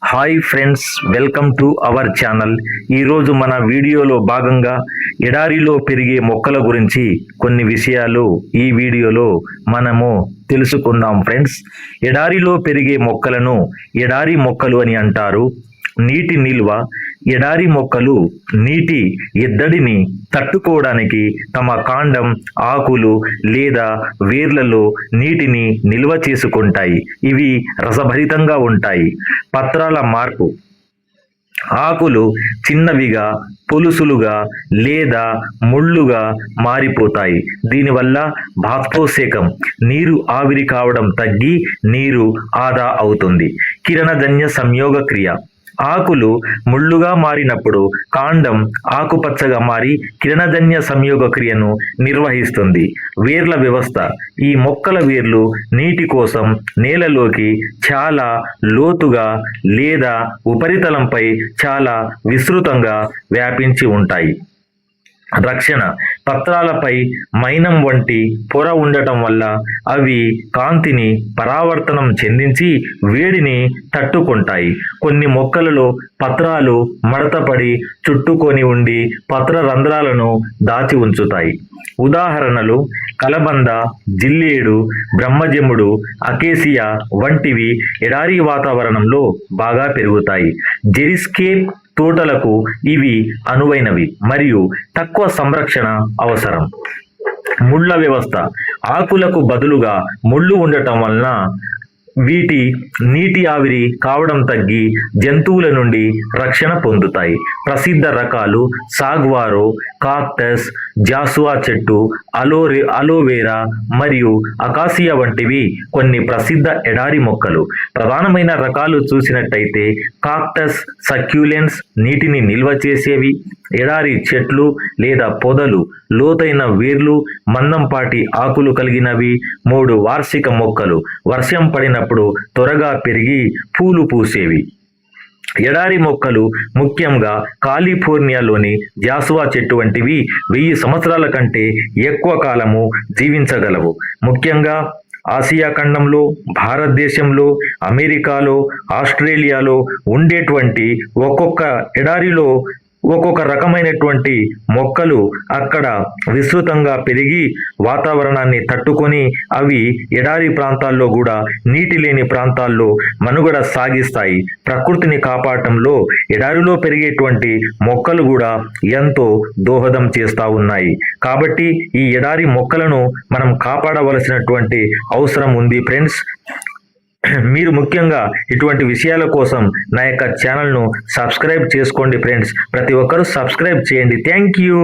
Hi friends, welcome to our channel. ఈరోజు మన వీడియోలో భాగంగా ఎడారిలో పెరిగే మొక్కల గురించి కొన్ని విషయాలు ఈ వీడియోలో మనము తెలుసుకుందాం. ఫ్రెండ్స్, ఎడారిలో పెరిగే మొక్కలను ఎడారి మొక్కలు అని అంటారు. నీటి నిల్వ. ఎడారి మొక్కలు నీటి ఎద్దడిని తట్టుకోవడానికి తమ కాండం, ఆకులు లేదా వేర్లలో నీటిని నిల్వ చేసుకుంటాయి. ఇవి రసభరితంగా ఉంటాయి. పత్రాల మార్పు. ఆకులు చిన్నవిగా, పొలుసులుగా లేదా ముళ్ళుగా మారిపోతాయి. దీనివల్ల బాష్పోత్సేకం, నీరు ఆవిరి కావడం తగ్గి నీరు ఆదా అవుతుంది. కిరణజన్య సంయోగ క్రియ. ఆకులు ముళ్ళుగా మారినప్పుడు కాండం ఆకుపచ్చగా మారి కిరణజన్య సంయోగ క్రియను నిర్వహిస్తుంది. వేర్ల వ్యవస్థ. ఈ మొక్కల వేర్లు నీటి కోసం నేలలోకి చాలా లోతుగా లేదా ఉపరితలంపై చాలా విస్తృతంగా వ్యాపించి ఉంటాయి. రక్షణ. పత్రాలపై మైనం వంటి పొర ఉండటం వల్ల అవి కాంతిని పరావర్తనం చెందించి వేడిని తట్టుకుంటాయి. కొన్ని మొక్కలలో పత్రాలు మడతపడి చుట్టుకొని ఉండి పత్ర రంధ్రాలను దాచి ఉంచుతాయి. ఉదాహరణలు: కలబంద, జిల్లేడు, బ్రహ్మజముడు, అకేసియా వంటివి ఎడారి వాతావరణంలో బాగా పెరుగుతాయి. జెరిస్కేప్ తోటలకు ఇవి అనువైనవి మరియు తక్కువ సంరక్షణ అవసరం. ముళ్ళ వ్యవస్థ. ఆకులకు బదులుగా ముళ్ళు ఉండటం వలన వీటి నీటి ఆవిరి కావడం తగ్గి జంతువుల నుండి రక్షణ పొందుతాయి. ప్రసిద్ధ రకాలు: సాగ్వారో, కాక్టస్, జాసువా చెట్టు, అలోవెరా మరియు అకాసియా వంటివి కొన్ని ప్రసిద్ధ ఎడారి మొక్కలు. ప్రధానమైన రకాలు చూసినట్టయితే కాక్టస్ సక్యులెన్స్ నీటిని నిల్వ చేసేవి. ఎడారి చెట్లు లేదా పొదలు లోతైన వేర్లు, మందంపాటి ఆకులు కలిగినవి. 3 వార్షిక మొక్కలు వర్షం పడినప్పుడు త్వరగా పెరిగి పూలు పూసేవి. ఎడారి మొక్కలు ముఖ్యంగా కాలిఫోర్నియాలోని జాసువా చెట్టు వంటివి 1000 సంవత్సరాల కంటే ఎక్కువ కాలము జీవించగలవు. ముఖ్యంగా ఆసియా ఖండంలో, భారతదేశంలో, అమెరికాలో, ఆస్ట్రేలియాలో ఉండేటువంటి ఒక్కొక్క ఎడారిలో ఒక్కొక్క రకమైనటువంటి మొక్కలు అక్కడ విస్తృతంగా పెరిగి వాతావరణాన్ని తట్టుకొని అవి ఎడారి ప్రాంతాల్లో కూడా నీటి లేని ప్రాంతాల్లో మనుగడ సాగిస్తాయి. ప్రకృతిని కాపాడటంలో ఎడారిలో పెరిగేటువంటి మొక్కలు కూడా ఎంతో దోహదం చేస్తూ ఉన్నాయి. కాబట్టి ఈ ఎడారి మొక్కలను మనం కాపాడవలసినటువంటి అవసరం ఉంది. ఫ్రెండ్స్, మీరు ముఖ్యంగా ఇటువంటి విషయాల కోసం నా యొక్క ఛానల్ను సబ్స్క్రైబ్ చేసుకోండి. ఫ్రెండ్స్, ప్రతి ఒక్కరూ సబ్స్క్రైబ్ చేయండి. Thank you.